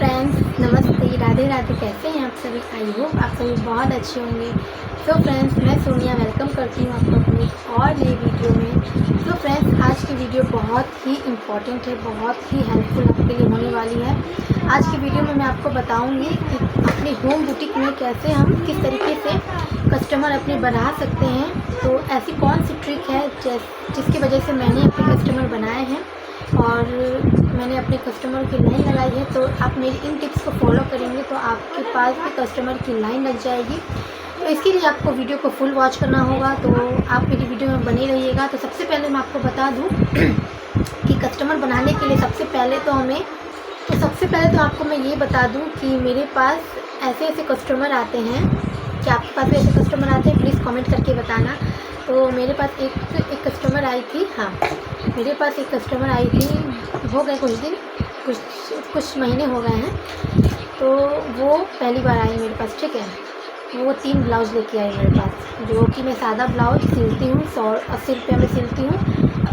Friends, नमस्ते, राधे राधे। कैसे हैं आप सभी? आई होप आप सभी बहुत अच्छे होंगे। तो फ्रेंड्स, मैं सोनिया वेलकम करती हूँ आपको अपनी और नई वीडियो में। तो फ्रेंड्स, आज की वीडियो बहुत ही इम्पॉर्टेंट है, बहुत ही हेल्पफुल आपके लिए होने वाली है। आज की वीडियो में मैं आपको बताऊँगी कि अपने होम बुटीक में कैसे हम किस तरीके से कस्टमर अपने बढ़ा सकते हैं। तो ऐसी कौन सी ट्रिक है जिसकी वजह से मैंने अपने कस्टमर बनाए हैं और मैंने अपने कस्टमर की लाइन लगाई है। तो आप मेरी इन टिप्स को फॉलो करेंगे तो आपके पास भी कस्टमर की लाइन लग जाएगी। तो इसके लिए आपको वीडियो को फुल वॉच करना होगा, तो आप मेरी वीडियो में बने रहिएगा। तो सबसे पहले मैं आपको बता दूं कि कस्टमर बनाने के लिए सबसे पहले तो आपको मैं ये बता दूं कि मेरे पास ऐसे ऐसे कस्टमर आते हैं। क्या आपके पास भी ऐसे कस्टमर आते हैं? प्लीज़ कमेंट करके बताना। तो मेरे पास एक कस्टमर आई थी। हाँ, मेरे पास एक कस्टमर आई थी, हो गए कुछ दिन, कुछ महीने हो गए हैं। तो वो पहली बार आई मेरे पास, ठीक है। वो 3 ब्लाउज़ लेके आई मेरे पास, जो कि मैं सादा ब्लाउज सिलती हूँ 180 रुपये में सिलती हूँ।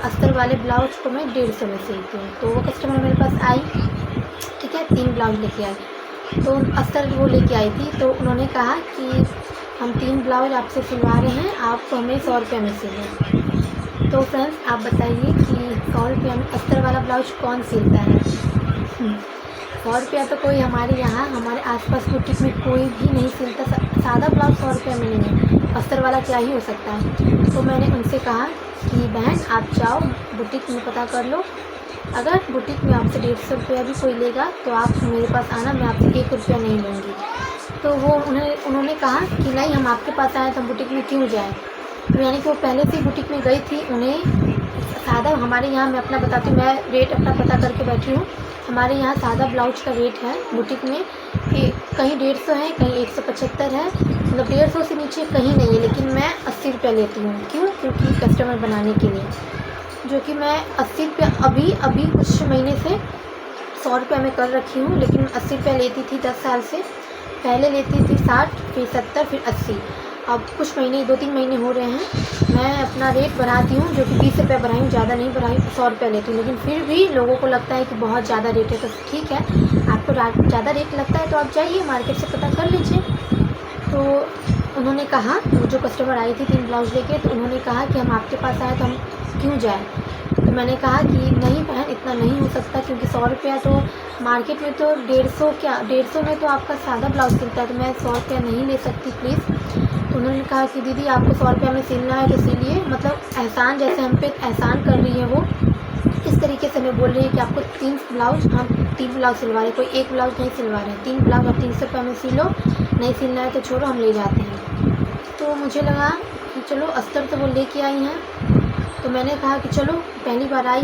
अस्तर वाले ब्लाउज को मैं 150 में सिलती हूँ। तो वो कस्टमर मेरे पास आई, ठीक है, 3 ब्लाउज लेके आई। तो अस्तर वो लेके आई थी, तो उन्होंने कहा कि हम 3 ब्लाउज आपसे सिलवा रहे हैं, आप हमें 100 रुपये में सिलें। तो फ्रेंड्स, आप बताइए कि 100 रुपये में अस्तर वाला ब्लाउज कौन सिलता है? 100 रुपया तो कोई हमारे यहाँ, हमारे आसपास बुटीक में कोई भी नहीं सिलता। सादा ब्लाउज 100 रुपये में नहीं है, अस्तर वाला क्या ही हो सकता है। तो मैंने उनसे कहा कि बहन, आप जाओ बुटीक में पता कर लो, अगर बुटीक में आपसे 150 रुपया भी कोई लेगा तो आप मेरे पास आना, मैं आपसे 1 रुपया नहीं लूँगी। तो वो उन्होंने कहा कि नहीं, हम आपके पास आए तो हम बुटीक में क्यों जाएँ। तो यानी कि वो पहले से बुटीक में गई थी। उन्हें सादा, हमारे यहाँ, मैं अपना बताती हूँ, मैं रेट अपना पता करके बैठी हूँ। हमारे यहाँ सादा ब्लाउज का रेट है बुटीक में कि कहीं 150 है, कहीं 175 है, मतलब 150 से नीचे कहीं नहीं है। लेकिन मैं 80 रुपया लेती हूँ। क्यों? क्योंकि कस्टमर बनाने के लिए, जो कि मैं 80 रुपया अभी कुछ महीने से 100 रुपया में कर रखी हूँ। लेकिन 80 रुपया लेती थी 10 साल से, पहले लेती थी 60, फिर 70, फिर 80। अब कुछ महीने, 2-3 महीने हो रहे हैं मैं अपना रेट बढ़ाती हूँ, जो कि 20 रुपया बढ़ाई हूँ, ज़्यादा नहीं बढ़ाई, 100 रुपया लेती हूँ। लेकिन फिर भी लोगों को लगता है कि बहुत ज़्यादा रेट है। तो ठीक है, आपको ज़्यादा रेट लगता है तो आप जाइए मार्केट से पता कर लीजिए। तो उन्होंने कहा, जो कस्टमर आई थी 3 ब्लाउज लेके, तो उन्होंने कहा कि हम आपके पास आए तो हम क्यों जाएँ। तो मैंने कहा कि नहीं बहन, इतना नहीं हो सकता, क्योंकि 100 रुपया तो मार्केट में तो 150 में तो आपका सादा ब्लाउज सिलता है, तो मैं 100 रुपया नहीं ले सकती प्लीज़। तो उन्होंने कहा कि दीदी, आपको 100 रुपया में सिलना है तो सिलिए, मतलब एहसान, जैसे हम पे एहसान कर रही है वो, इस तरीके से हमें बोल रही है कि आपको 3 ब्लाउज, हम 3 ब्लाउज सिलवा रहे हैं, कोई 1 ब्लाउज नहीं सिलवा रहे हैं, 3 ब्लाउज आप 300 रुपये में सिलो, नहीं सिलना है तो छोड़ो, हम ले जाते हैं। तो मुझे लगा कि चलो, अस्तर तो वो लेके आई हैं, तो मैंने कहा कि चलो, पहली बार आई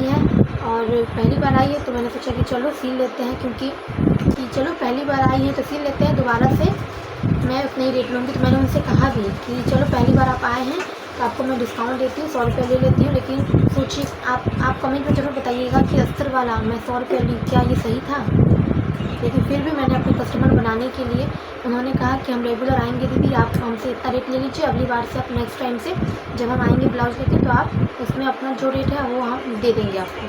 है तो मैंने सोचा कि चलो सिल लेते हैं, क्योंकि चलो पहली बार आई है तो सिल लेते हैं, दोबारा से मैं उतना ही रेट लूँगी। तो मैंने उनसे कहा भी कि चलो, पहली बार आप आए हैं तो आपको मैं डिस्काउंट देती हूँ, 100 रुपया ले लेती हूँ। लेकिन सोचिए, आप कमेंट में ज़रूर बताइएगा कि अस्तर वाला मैं 100 रुपया ली, क्या ये सही था? लेकिन फिर भी मैंने अपने कस्टमर बनाने के लिए, उन्होंने कहा कि हम रेगुलर आएंगे दीदी, आप हमसे इतना रेट ले लीजिए, अगली बार से आप नेक्स्ट टाइम से जब हम आएंगे ब्लाउज लेके तो आप उसमें अपना जो रेट है वो हम दे देंगे आपको।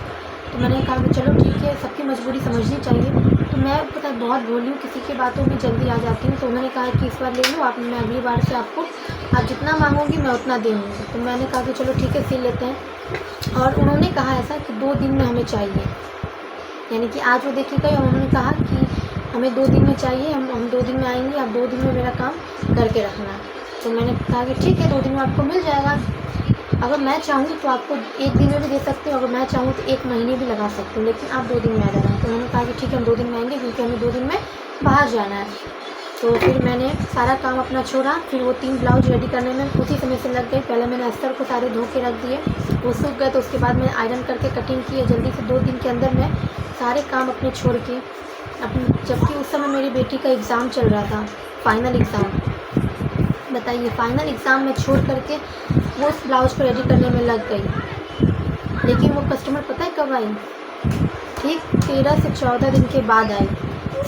तो मैंने कहा कि चलो ठीक है, सबकी मजबूरी समझनी चाहिए। तो मैं पता है बहुत भोली हूँ, किसी की बातों में जल्दी आ जाती हूँ। तो उन्होंने कहा कि इस बार ले लो आप, मैं अगली बार से आपको, आप जितना मांगोगी मैं उतना दूँगी। तो मैंने कहा कि चलो ठीक है, सिल लेते हैं। और उन्होंने कहा ऐसा कि 2 दिन में हमें चाहिए, यानी कि आज वो देखी गई और उन्होंने कहा कि हमें 2 दिन में चाहिए, हम 2 दिन में आएंगे, आप 2 दिन में मेरा काम करके रखना। तो मैंने कहा कि ठीक है, 2 दिन में आपको मिल जाएगा। अगर मैं चाहूँ तो आपको 1 दिन में भी दे सकती हूँ, अगर मैं चाहूँ तो 1 महीने भी लगा सकती हूँ, लेकिन आप 2 दिन में आ जाना। तो मैंने कहा कि ठीक है, हम 2 दिन में आएंगे, क्योंकि हमें 2 दिन में बाहर जाना है। तो फिर मैंने सारा काम अपना छोड़ा, फिर वो 3 ब्लाउज रेडी करने में उसी समय से लग गई। पहले मैंने अस्तर को सारे धो के रख दिए, वो सूख गए, तो उसके बाद मैंने आयरन करके कटिंग की जल्दी से। 2 दिन के अंदर मैं सारे काम अपने छोड़ के जबकि उस समय मेरी बेटी का एग्ज़ाम चल रहा था, फाइनल एग्ज़ाम। बताइए, फाइनल एग्ज़ाम में छोड़ करके वो उस ब्लाउज़ को रेडी करने में लग गई। लेकिन वो कस्टमर पता है कब आई? ठीक 13 से 14 दिन के बाद आई।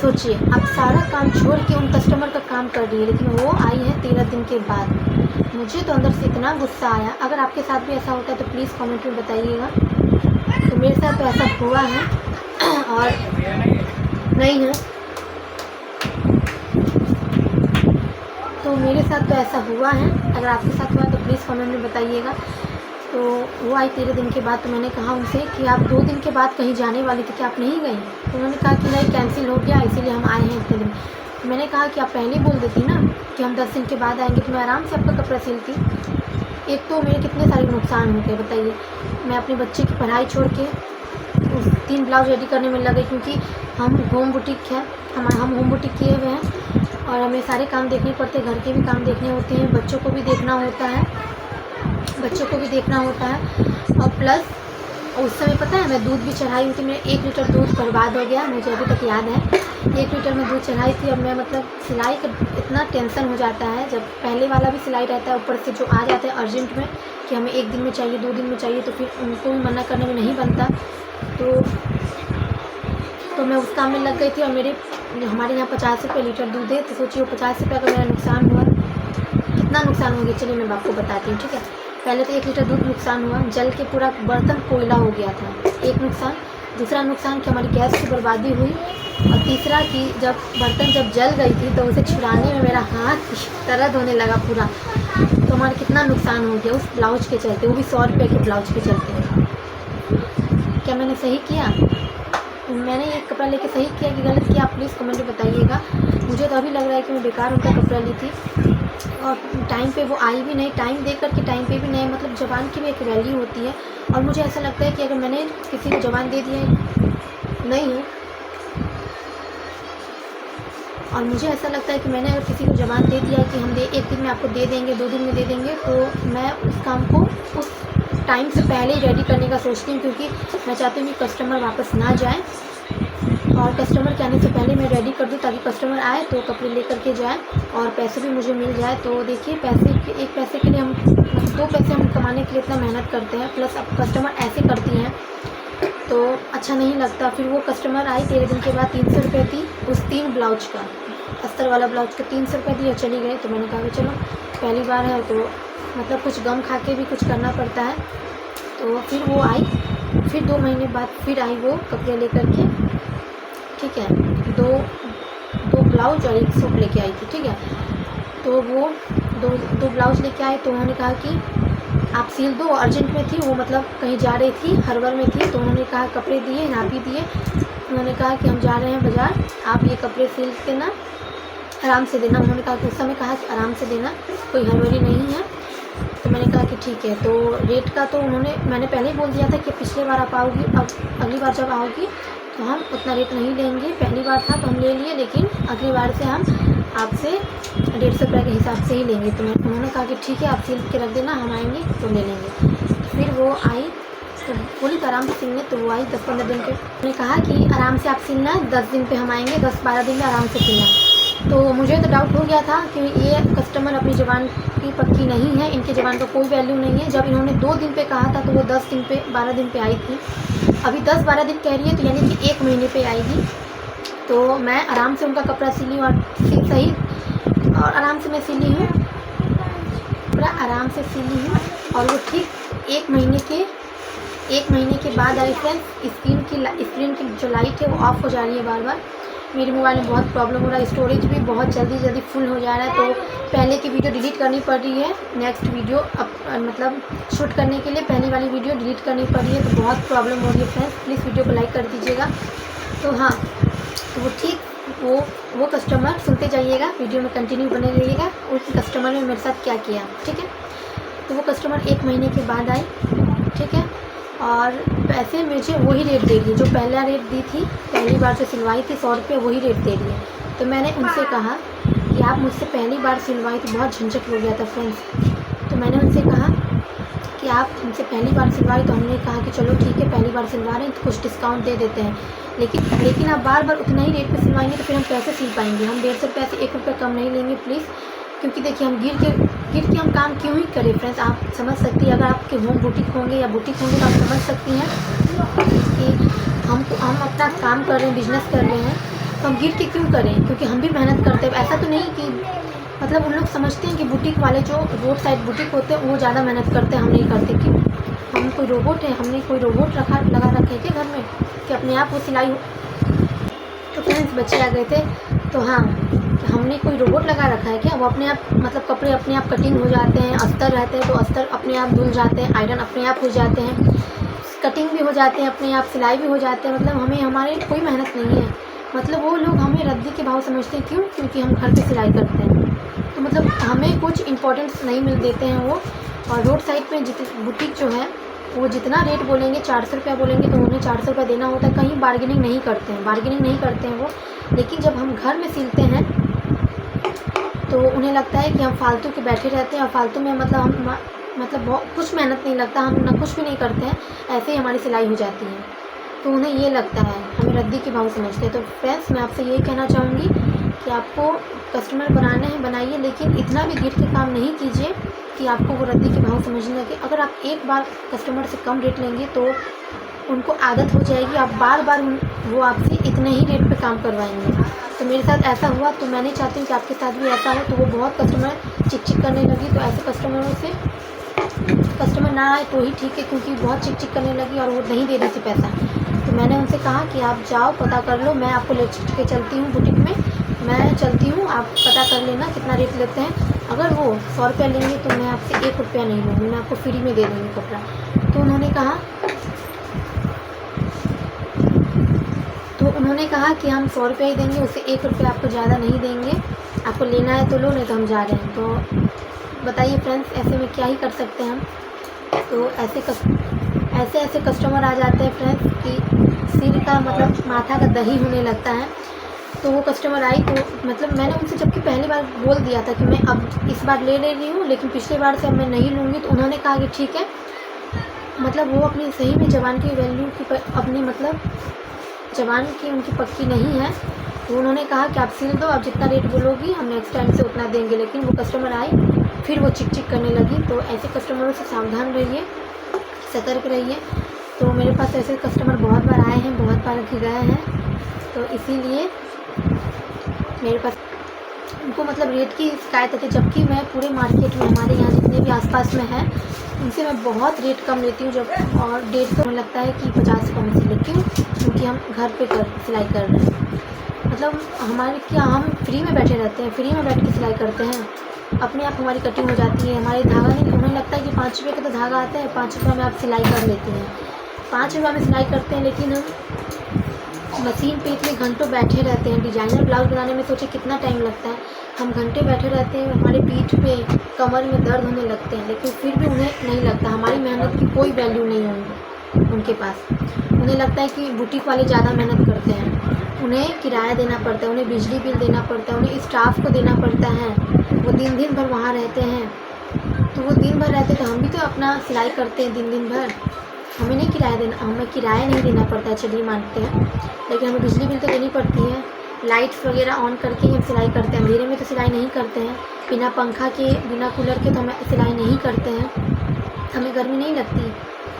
सोचिए, आप सारा काम छोड़ के उन कस्टमर का काम कर रही है, लेकिन वो आई है 13 दिन के बाद। मुझे तो अंदर से इतना गुस्सा आया। अगर आपके साथ भी ऐसा होता है तो प्लीज़ कमेंट में बताइएगा। तो मेरे साथ तो ऐसा हुआ है और नहीं है। तो मेरे साथ तो ऐसा हुआ है, अगर आपके साथ हुआ है तो प्लीज़ कमेंट में बताइएगा। तो वो आई 13 दिन के बाद, तो मैंने कहा उनसे कि आप 2 दिन के बाद कहीं जाने वाली थी, क्या आप नहीं गई? तो उन्होंने कहा कि नहीं, कैंसिल हो गया, इसीलिए हम आए हैं इतने दिन। तो मैंने कहा कि आप पहले बोल देती ना कि हम 10 दिन के बाद आएंगे, तो मैं आराम से आपका कपड़ा सिलती। एक तो मेरे कितने सारे नुकसान हो गए बताइए। मैं अपने बच्चे की पढ़ाई छोड़ के उस 3 ब्लाउज रेडी करने में लगे, क्योंकि हम होम बुटीक है, हम होम बुटीक किए हुए हैं और हमें सारे काम देखने पड़ते हैं, घर के भी काम देखने होते हैं, बच्चों को भी देखना होता है, और प्लस उस समय पता है मैं दूध भी चढ़ाई हुई थी। मेरा 1 लीटर दूध बर्बाद हो गया, मुझे अभी तक याद है। 1 लीटर में दूध चढ़ाई थी। अब मैं मतलब सिलाई का इतना टेंशन हो जाता है, जब पहले वाला भी सिलाई रहता है, ऊपर से जो आ जाता है अर्जेंट में कि हमें 1 दिन में चाहिए, 2 दिन में चाहिए, तो फिर उनको भी मना करने में नहीं बनता। तो मैं उस काम में लग गई थी। और हमारे यहाँ 50 रुपये लीटर दूध है, तो सोचिए 50 रुपये का मेरा नुकसान हुआ। कितना नुकसान हो गया चलिए मैं आपको बताती हूँ, ठीक है। पहले तो 1 लीटर दूध नुकसान हुआ, जल के पूरा बर्तन कोयला हो गया था, एक नुकसान। दूसरा नुकसान कि हमारी गैस की बर्बादी हुई। और तीसरा कि जब बर्तन जल गई थी तो उसे छुड़ाने में मेरा हाथ दर्द होने लगा पूरा। तो हमारा कितना नुकसान हो गया उस ब्लाउज के चलते, वो भी 100 रुपये के ब्लाउज के चलते। क्या मैंने सही किया? मैंने ये कपड़ा लेके सही किया कि गलत किया? आप प्लीज़ कमेंट में बताइएगा। मुझे तो अभी लग रहा है कि मैं बेकार उनका कपड़ा ली थी, और टाइम पे वो आई भी नहीं, टाइम दे करके टाइम पे भी नहीं। मतलब ज़बान की भी एक वैल्यू होती है, और मुझे ऐसा लगता है कि अगर मैंने किसी को ज़बान दे दी है नहीं है, और मुझे ऐसा लगता है कि मैंने अगर किसी को ज़बान दे दिया कि हम 1 दिन में आपको दे देंगे, 2 दिन में दे देंगे, तो मैं उस काम को उस टाइम से पहले ही रेडी करने का सोचती हूँ, क्योंकि मैं चाहती हूँ कि कस्टमर वापस ना जाए, और कस्टमर के आने से पहले मैं रेडी कर दूँ, ताकि कस्टमर आए तो कपड़े लेकर के जाए और पैसे भी मुझे मिल जाए। तो देखिए, एक पैसे के लिए हम 2 पैसे हम कमाने के लिए इतना मेहनत करते हैं, प्लस अब कस्टमर ऐसे करती हैं तो अच्छा नहीं लगता। फिर वो कस्टमर आई 13 दिन के बाद, 300 रुपये थी उस 3 ब्लाउज का, अस्तर वाला ब्लाउज का 300 रुपये दिए, चली गई। तो मैंने कहा कि चलो पहली बार है तो मतलब कुछ गम खा के भी कुछ करना पड़ता है। तो फिर वो आई, फिर 2 महीने बाद फिर आई वो कपड़े लेकर के, ठीक है। दो ब्लाउज और 1 सूट लेके आई थी, ठीक है। तो वो दो ब्लाउज लेके आए, तो उन्होंने कहा कि आप सिल दो। अर्जेंट में थी वो, मतलब कहीं जा रही थी, हड़बड़ में थी, तो उन्होंने कहा कपड़े दिए, नापी दिए। उन्होंने कहा कि हम जा रहे हैं बाज़ार, आप ये कपड़े सिल के ना आराम से देना। उन्होंने कहा कि उस समय कहा कि आराम से देना, कोई हड़बड़ी नहीं है। तो मैंने कहा कि ठीक है। तो रेट का तो मैंने पहले ही बोल दिया था कि पिछले बार आप आओगी, अब अगली बार जब आओगी तो हम उतना रेट नहीं लेंगे। पहली बार था तो हम ले लिए, लेकिन अगली बार से हम आपसे 150 रुपये के हिसाब से ही लेंगे। तो उन्होंने कहा कि ठीक है, आप सिल के रख देना, हम आएंगे तो ले लेंगे। फिर वो आई तो बोली तो आराम से सिलने, तो वो आई 10-15 दिन के। उन्होंने कहा कि आराम से आप सिलना, 10 दिन पे हम आएंगे, 10-12 दिन में आराम से सिलना। तो मुझे तो डाउट हो गया था कि ये कस्टमर अपनी ज़बान की पक्की नहीं है, इनकी ज़बान का कोई वैल्यू नहीं है। जब इन्होंने 2 दिन पे कहा था तो वो 10 दिन पे 12 दिन पे आई थी, अभी 10-12 दिन कह रही है, तो यानी कि 1 महीने पे आएगी। तो मैं आराम से उनका कपड़ा सिली, और सही और आराम से मैं सिली हूँ, पूरा आराम से सिली हूँ। और वो ठीक 1 महीने के बाद आई। फ्रेंड्स, स्क्रीन की जो लाइट है वो ऑफ हो जा रही है बार बार। मेरे मोबाइल में बहुत प्रॉब्लम हो रहा है, स्टोरेज भी बहुत जल्दी फुल हो जा रहा है। तो पहले की वीडियो डिलीट करनी पड़ रही है, नेक्स्ट वीडियो मतलब शूट करने के लिए पहली वाली वीडियो डिलीट करनी पड़ रही है, तो बहुत प्रॉब्लम हो रही है। फ्रेंड्स, प्लीज़ वीडियो को लाइक कर दीजिएगा। तो हाँ, तो वो ठीक वो कस्टमर सुनते जाइएगा, वीडियो में कंटिन्यू बने रहिएगा, उस कस्टमर ने मेरे साथ क्या किया, ठीक है। तो वो कस्टमर 1 महीने के बाद आई, ठीक है। और पैसे मुझे वही रेट दे रही है जो पहला रेट दी थी, पहली बार जो सिलवाई थी 100 रुपये, वही रेट दे रही है। तो मैंने उनसे कहा कि आप मुझसे पहली बार सिलवाई थी, बहुत झंझट हो गया था फ्रेंड्स। तो मैंने उनसे कहा कि आप उनसे पहली बार सिलवाई, तो हमने कहा कि चलो ठीक है, पहली बार सिलवा रहे हैं तो कुछ डिस्काउंट दे देते हैं, लेकिन आप बार बार उतना ही रेट पे सिलवाएंगे तो फिर हम कैसे सिल पाएंगे। हम 150 रुपये से 1 रुपये कम नहीं लेंगे प्लीज़, क्योंकि देखिए हम गिर के हम काम क्यों ही करें। फ्रेंड्स, आप समझ सकती हैं, अगर आपके होम बुटीक होंगे या बुटीक होंगे तो आप समझ सकती हैं कि हम अपना काम कर रहे हैं, बिजनेस कर रहे हैं, तो हम गिर के क्यों करें, क्योंकि हम भी मेहनत करते हैं। ऐसा तो नहीं कि मतलब उन लोग समझते हैं कि बुटीक वाले जो रोड साइड बुटीक होते हैं वो ज़्यादा मेहनत करते हैं, हम नहीं करते। कि हम कोई रोबोट है, हमने कोई रोबोट लगा रखे है क्या घर में कि अपने आप वो सिलाई हो। तो फ्रेंड्स, बच्चे आ गए थे। तो हाँ, हमने कोई रोबोट लगा रखा है क्या? वो अपने आप मतलब कपड़े अपने आप कटिंग हो जाते हैं, अस्तर रहते हैं तो अस्तर अपने आप धुल जाते हैं, आयरन अपने आप हो जाते हैं, कटिंग भी हो जाते हैं अपने आप, सिलाई भी हो जाते हैं। मतलब हमें हमारे कोई मेहनत नहीं है। मतलब वो लोग हमें रद्दी के भाव समझते हैं, क्यों? क्योंकि हम घर पे सिलाई करते हैं। तो मतलब हमें कुछ इम्पोर्टेंस नहीं मिल देते हैं वो। और रोड साइड पे बुटीक जो है वो जितना रेट बोलेंगे, 400 रुपया बोलेंगे तो उन्हें 400 रुपया देना होता है। कहीं बार्गेनिंग नहीं करते हैं वो। लेकिन जब हम घर में सिलते हैं तो उन्हें लगता है कि हम फालतू के बैठे रहते हैं और फालतू में मतलब हम मतलब बहुत कुछ मेहनत नहीं लगता, हम ना कुछ भी नहीं करते हैं, ऐसे ही हमारी सिलाई हो जाती है। तो उन्हें ये लगता है हमें रद्दी के भाव समझते हैं। तो फ्रेंड्स, मैं आपसे ये कहना चाहूँगी कि आपको कस्टमर बनाने हैं, बनाइए, लेकिन इतना भी गिर के काम नहीं कीजिए कि आपको वो रद्दी के भाव समझने लगे। अगर आप एक बार कस्टमर से कम रेट लेंगे तो उनको आदत हो जाएगी, आप बार बार वो आपसे इतने ही रेट पे काम करवाएंगे। तो मेरे साथ ऐसा हुआ, तो मैं नहीं चाहती हूँ कि आपके साथ भी ऐसा हो। तो वो बहुत कस्टमर चिक चिक करने लगी। तो ऐसे कस्टमरों से कस्टमर ना आए तो ही ठीक है, क्योंकि बहुत चिक चिक करने लगी और वो नहीं दे रही थी पैसा। तो मैंने उनसे कहा कि आप जाओ पता कर लो, मैं आपको ले के चलती हूँ बुटीक में, मैं चलती हूँ, आप पता कर लेना कितना रेट लेते हैं। अगर वो 100 रुपया लेंगे तो मैं आपसे 1 रुपया नहीं लूँगी, मैं आपको फ्री में दे दूँगी कपड़ा। तो उन्होंने कहा कि हम 100 रुपया ही देंगे, उससे 1 रुपया आपको ज़्यादा नहीं देंगे, आपको लेना है तो लो, नहीं तो हम जा रहे हैं। तो बताइए फ्रेंड्स, ऐसे में क्या ही कर सकते हैं हम। तो ऐसे कस्टमर आ जाते हैं फ्रेंड्स कि सिर का मतलब माथा का दही होने लगता है। तो वो कस्टमर आई तो मतलब मैंने उनसे जबकि पहली बार बोल दिया था कि मैं अब इस बार ले रही हूँ, लेकिन पिछली बार से अब मैं नहीं लूँगी। तो उन्होंने कहा कि ठीक है। मतलब वो अपनी सही में ज़बान की वैल्यू की अपनी मतलब ज़बान की उनकी पक्की नहीं है। तो उन्होंने कहा कि आप सिल दो, आप जितना रेट बोलोगी हम नेक्स्ट टाइम से उतना देंगे। लेकिन वो कस्टमर आई, फिर वो चिक चिक करने लगी। तो ऐसे कस्टमरों से सावधान रहिए, सतर्क रहिए। तो मेरे पास ऐसे कस्टमर बहुत बार आए हैं, बहुत बार रखे गए हैं। तो इसीलिए मेरे पास उनको मतलब रेट की शिकायत आती है, जबकि मैं पूरे मार्केट में हमारे यहाँ जितने भी आसपास में हैं उनसे मैं बहुत रेट कम लेती हूँ। जब और 150 लगता है कि 50 कम से ले, क्यों? क्योंकि हम घर पे सिलाई कर रहे हैं। मतलब हमारे क्या, हम फ्री में बैठे रहते हैं, फ्री में बैठ के सिलाई करते हैं, अपने आप हमारी कटिंग हो जाती है। हमारे धागा नहीं, उन्हें लगता है कि 5 रुपये का तो धागा आता है, 5 रुपये में आप सिलाई कर लेते हैं, 5 रुपये में सिलाई करते हैं। लेकिन हम मशीन पे इतने घंटों बैठे रहते हैं। डिजाइनर ब्लाउज बनाने में सोचे कितना टाइम लगता है, हम घंटे बैठे रहते हैं, हमारे पीठ पे कमर में दर्द होने लगते हैं। लेकिन फिर भी उन्हें नहीं लगता, हमारी मेहनत की कोई वैल्यू नहीं होगी उनके पास। उन्हें लगता है कि बुटीक वाले ज़्यादा मेहनत करते हैं, उन्हें किराया देना पड़ता है, उन्हें बिजली बिल देना पड़ता है, उन्हें स्टाफ को देना पड़ता है, वो दिन दिन भर वहाँ रहते हैं। तो वो दिन भर रहते, तो हम भी तो अपना सिलाई करते हैं दिन भर, हमें नहीं किराया देना, हमें किराया नहीं देना पड़ता है, चलिए मानते हैं। लेकिन हमें बिजली बिल तो देनी पड़ती है, लाइट्स वगैरह ऑन करके ही हम सिलाई करते हैं। अंधेरे में तो सिलाई नहीं करते हैं, बिना पंखा के बिना कूलर के तो हम सिलाई नहीं करते हैं, हमें गर्मी नहीं लगती।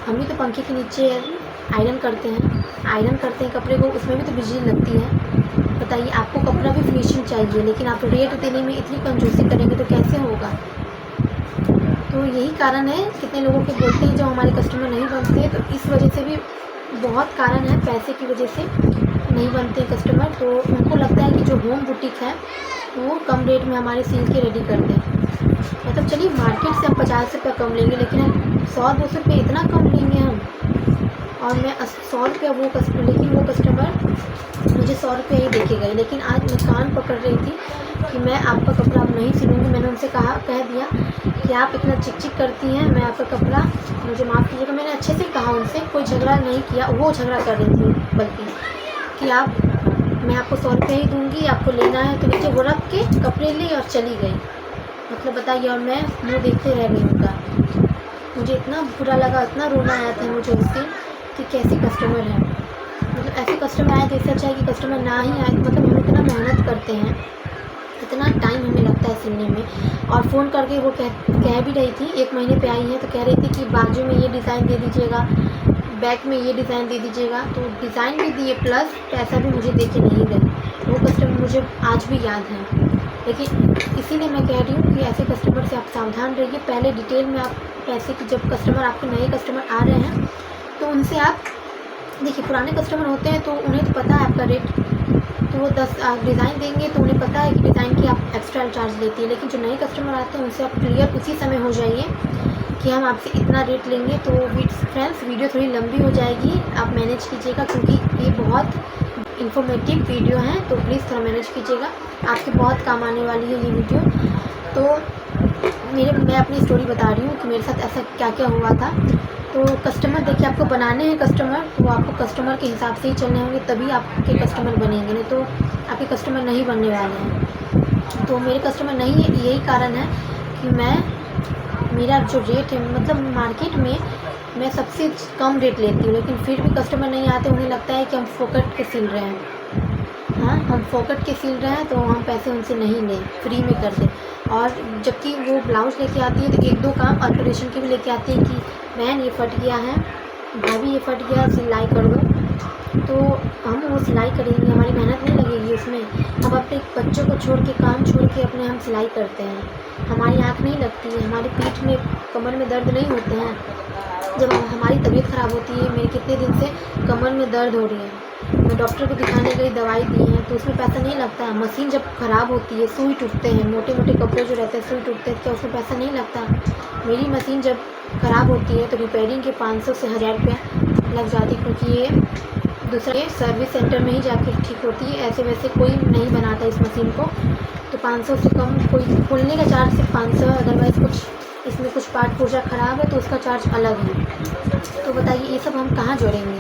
हम भी तो पंखे के नीचे आयरन करते हैं कपड़े को, उसमें भी तो बिजली लगती है। बताइए, आपको कपड़ा भी फिनिशिंग चाहिए, लेकिन आप रेट देने में इतनी कंजूसी करेंगे तो कैसे होगा। तो यही कारण है कितने लोगों के बोलते हैं जो हमारे कस्टमर नहीं बनते हैं। तो इस वजह से भी बहुत कारण है, पैसे की वजह से नहीं बनते कस्टमर। तो उनको लगता है कि जो होम बुटीक है वो कम रेट में हमारे सिल के रेडी कर दें। मतलब चलिए मार्केट से हम 50 रुपये कम लेंगे, लेकिन हम 100-200 रुपये इतना कम लेंगे हम, और मैं 100 रुपया लेकिन वो कस्टमर मुझे 100 रुपये ही देके गए। लेकिन आज मैं कान पकड़ रही थी कि मैं आपका कपड़ा अब नहीं सिलूँगी। मैंने उनसे कह दिया कि आप इतना चिक चिक करती हैं, मैं आपका कपड़ा मुझे माफ़ कीजिएगा। मैंने अच्छे से कहा उनसे, कोई झगड़ा नहीं किया, वो झगड़ा कर रही थी बल्कि कि मैं आपको 100 रुपये ही दूँगी, आपको लेना है तो नीचे। वो रख के कपड़े ली और चली गई। मतलब बताइए, और मैं मुँह देखते रह गई उनका। मुझे इतना बुरा लगा, इतना रोना आया था मुझे उससे कि कैसे कस्टमर है। मतलब ऐसे कस्टमर आए तो इससे अच्छा है कि कस्टमर ना ही आए। मतलब हम इतना मेहनत करते हैं, इतना टाइम हमें लगता है सिलने में। और फ़ोन करके वो कह भी रही थी, 1 महीने पे आई है तो कह रही थी कि बाजू में ये डिज़ाइन दे दीजिएगा, बैक में ये डिज़ाइन दे दीजिएगा। तो डिज़ाइन भी दिए प्लस पैसा भी मुझे दे के नहीं गए। वो कस्टमर मुझे आज भी याद है। लेकिन इसीलिए मैं कह रही हूँ कि ऐसे कस्टमर से आप सावधान रहिए। पहले डिटेल में आप पैसे की, जब कस्टमर आपके नए कस्टमर आ रहे हैं तो उनसे आप देखिए, पुराने कस्टमर होते हैं तो उन्हें तो पता है आपका रेट, तो वो 10 डिज़ाइन देंगे तो उन्हें पता है कि डिज़ाइन की आप एक्स्ट्रा चार्ज लेती है। लेकिन जो नए कस्टमर आते हैं उनसे आप क्लियर उसी समय हो जाइए कि हम आपसे इतना रेट लेंगे। तो फ्रेंड्स वीडियो थोड़ी लंबी हो जाएगी, आप मैनेज कीजिएगा क्योंकि ये बहुत इन्फॉर्मेटिव वीडियो है, तो प्लीज़ थोड़ा मैनेज कीजिएगा, आपके बहुत काम आने वाली है ये वीडियो। तो मैं अपनी स्टोरी बता रही हूँ कि मेरे साथ ऐसा क्या क्या हुआ था। तो कस्टमर देखिए, आपको बनाने हैं कस्टमर, तो आपको कस्टमर के हिसाब से ही चलने होंगे, तभी आपके कस्टमर बनेंगे, नहीं तो आपके कस्टमर नहीं बनने वाले हैं। तो मेरे कस्टमर नहीं है, यही कारण है कि मेरा जो रेट है, मतलब मार्केट में मैं सबसे कम रेट लेती हूँ, लेकिन फिर भी कस्टमर नहीं आते। उन्हें लगता है कि हम फोकट के सिल रहे हैं। हाँ, हम फोकट के सिल रहे हैं तो हम पैसे उनसे नहीं लें, फ्री में कर दें। और जबकि वो ब्लाउज़ लेके आती है तो 1-2 काम अल्टरेशन के भी लेके आती है कि बहन ये फट गया है, भाभी ये फट गया, सिलाई कर दो। तो हम वो सिलाई करेंगे, हमारी मेहनत नहीं लगेगी उसमें। हम अपने बच्चों को छोड़ के, काम छोड़ के अपने हम सिलाई करते हैं, हमारी आँख नहीं लगती है, हमारी पीठ में, कमर में दर्द नहीं होते हैं। जब हमारी तबीयत ख़राब होती है, मेरे कितने दिन से कमर में दर्द हो रही है, मैं डॉक्टर को दिखाने गई, दवाई दी है, तो उसमें पैसा नहीं लगता है। मशीन जब ख़राब होती है, सुई टूटते हैं, मोटे मोटे कपड़े जो रहते हैं सुई टूटते हैं, क्या उसमें पैसा नहीं लगता? मेरी मशीन जब ख़राब होती है तो रिपेयरिंग के 500 से 1000 रुपया लग जाती है, क्योंकि ये दूसरे सर्विस सेंटर में ही जाके ठीक होती है। ऐसे वैसे कोई नहीं बनाता इस मशीन को, तो 500 से कम कोई खोलने का चार्ज सिर्फ 500 है। अदरवाइज़ कुछ इसमें कुछ पार्ट पुर्जा ख़राब है तो उसका चार्ज अलग है। तो बताइए ये सब हम कहाँ जोड़ेंगे?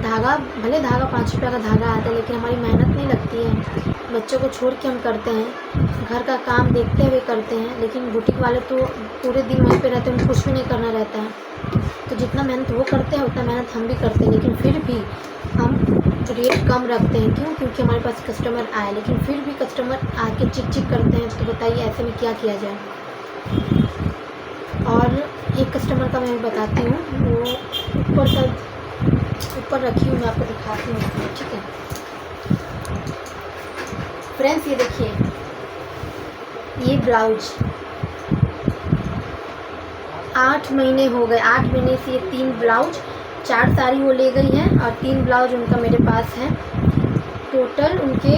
धागा, भले धागा 5 रुपये का धागा आता है, लेकिन हमारी मेहनत नहीं लगती है। बच्चों को छोड़ के हम करते हैं, घर का काम देखते हुए करते हैं, लेकिन बुटीक वाले तो पूरे दिन वहीं पे रहते हैं, उनको कुछ भी नहीं करना रहता है। तो जितना मेहनत वो करते हैं उतना मेहनत हम भी करते हैं, लेकिन फिर भी हम रेट कम रखते हैं। क्यों? क्योंकि हमारे पास कस्टमर आए, लेकिन फिर भी कस्टमर आके चिक चिक करते हैं। तो बताइए ऐसे में क्या किया जाए? और एक कस्टमर का मैं बताती हूँ, वो ऊपर रखी हूँ, मैं आपको दिखाती हूँ, ठीक है फ्रेंड्स। ये देखिए, ये ब्लाउज 8 महीने हो गए, 8 महीने से ये 3 ब्लाउज, 4 साड़ी वो ले गई हैं और 3 ब्लाउज उनका मेरे पास है। टोटल उनके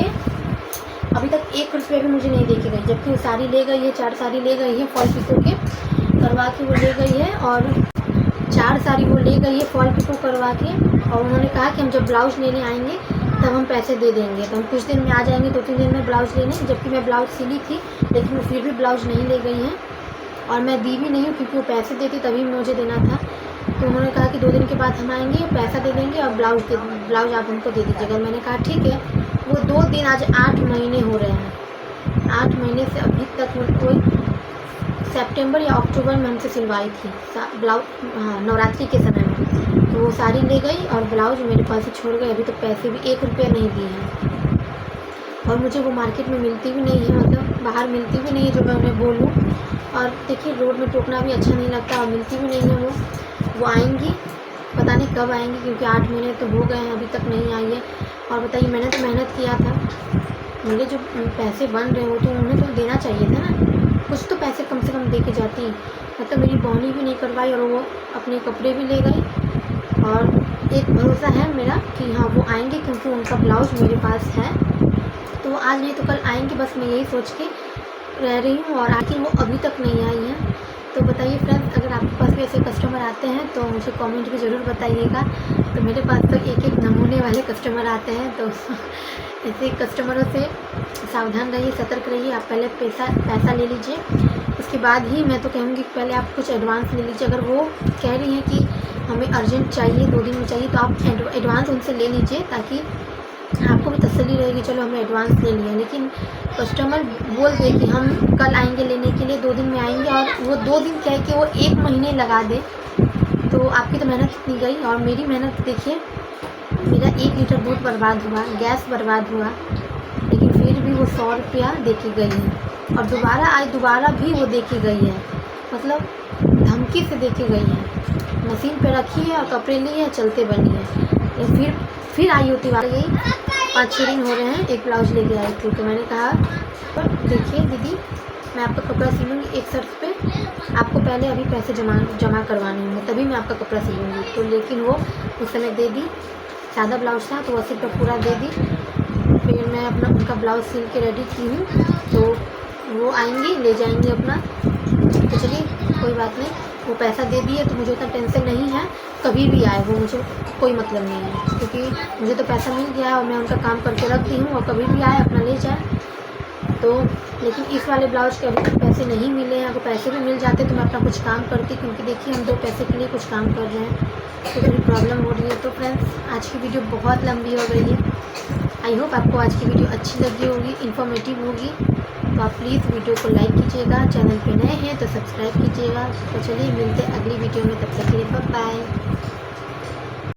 अभी तक 1 रुपया भी मुझे नहीं दे के गई, जबकि वो साड़ी ले गई है, 4 साड़ी ले गई है, फॉल पिको के करवा के वो ले गई है, और 4 साड़ी वो ले गई है फॉल पिको करवा के। और उन्होंने कहा कि हम जब ब्लाउज लेने आएंगे तब हम पैसे दे देंगे, तो हम कुछ दिन में आ जाएंगे, 2-3 दिन में ब्लाउज लेने। जबकि मैं ब्लाउज सिली थी, लेकिन वो फिर भी ब्लाउज नहीं ले गई हैं, और मैं दी भी नहीं हूँ, क्योंकि वो पैसे देती तभी मुझे देना था। तो उन्होंने कहा कि 2 दिन के बाद हम आएंगे, पैसा दे देंगे और ब्लाउज आप उनको दे दीजिएगा। मैंने कहा ठीक है। वो 2 दिन, आज 8 महीने हो रहे हैं, 8 महीने से अभी तक कोई सितंबर या अक्टूबर में हमसे सिलवाई थी ब्लाउज, हाँ नवरात्रि के समय में। तो वो साड़ी ले गई और ब्लाउज मेरे पास ही छोड़ गए, अभी तो पैसे भी 1 रुपया नहीं दिए हैं। और मुझे वो मार्केट में मिलती भी नहीं है, मतलब बाहर मिलती भी नहीं है जो मैं उन्हें बोलूँ। और देखिए रोड में टोकना भी अच्छा नहीं लगता, और मिलती भी नहीं है वो आएंगी, पता नहीं कब आएंगी, क्योंकि 8 महीने तो हो गए हैं, अभी तक नहीं आई है। और बताइए, मैंने तो मेहनत किया था, मेरे जो पैसे बन रहे हो तो उन्हें तो देना चाहिए था ना, कुछ तो पैसे कम से कम दे के जाती। मतलब मेरी बहनी भी नहीं करवाई और वो अपने कपड़े भी ले गई। और एक भरोसा है मेरा कि हाँ वो आएंगे, क्योंकि उनका ब्लाउज मेरे पास है, तो आज नहीं तो कल आएंगे, बस मैं यही सोच के रह रही हूँ। और आखिर वो अभी तक नहीं आई हैं। तो बताइए फ्रेंड्स, अगर आपके पास भी ऐसे कस्टमर आते हैं तो मुझे कमेंट में ज़रूर बताइएगा। तो मेरे पास तो एक नमूने वाले कस्टमर आते हैं, तो ऐसे कस्टमरों से सावधान रहिए, सतर्क रहिए। आप पहले पैसा ले लीजिए, उसके बाद ही मैं तो कहूँगी पहले आप कुछ एडवांस ले लीजिए। अगर वो कह रही हैं कि हमें अर्जेंट चाहिए, 2 दिन में चाहिए, तो आप एडवांस उनसे ले लीजिए, ताकि आपको भी तसल्ली रहेगी, चलो हमने एडवांस ले लिया। लेकिन कस्टमर बोल दे कि हम कल आएंगे लेने के लिए, 2 दिन में आएंगे, और वो 2 दिन कह के वो 1 महीने लगा दे, तो आपकी तो मेहनत इतनी गई। और मेरी मेहनत देखिए, मेरा 1 लीटर दूध बर्बाद हुआ, गैस बर्बाद हुआ, लेकिन फिर भी वो 100 रुपया दे के गई है। और दोबारा भी वो दे के गई है, मतलब धमकी से दे के गई है। मशीन पे रखी है और कपड़े लिए है, चलते बनी है। फिर आई होती बात, यही 5-6 दिन हो रहे हैं, एक ब्लाउज लेके आई थी। तो मैंने कहा देखिए दीदी, मैं आपका कपड़ा सिलूँगी एक शर्त पे, आपको पहले अभी पैसे जमा करवाने होंगे, तभी मैं आपका कपड़ा सिलूँगी। तो लेकिन वो उस समय दे दी, सादा ब्लाउज था तो वो सिर्फ पूरा दे दी। फिर मैं अपना उनका ब्लाउज सिल के रेडी की हूँ, तो वो आएंगी ले जाएंगी अपना। तो चलिए कोई बात नहीं, वो पैसा दे दिए तो मुझे उतना टेंशन नहीं है। कभी भी आए वो मुझे कोई मतलब नहीं है, क्योंकि मुझे तो पैसा मिल गया और मैं उनका काम करके रख दी हूँ, और कभी भी आए अपना ले जाए। तो लेकिन इस वाले ब्लाउज के अभी तक पैसे नहीं मिले हैं। अगर पैसे भी मिल जाते तो मैं अपना कुछ काम करती, क्योंकि देखिए हम 2 पैसे के लिए कुछ काम कर रहे हैं, तो थोड़ी प्रॉब्लम हो रही है। तो फ्रेंड्स आज की वीडियो बहुत लंबी हो गई है। आई होप आपको आज की वीडियो अच्छी लगी होगी, इन्फॉर्मेटिव होगी। तो आप प्लीज़ वीडियो को लाइक कीजिएगा, चैनल पे नए हैं तो सब्सक्राइब कीजिएगा। तो चलिए मिलते अगली वीडियो में, तब तक के लिए बाय बाय।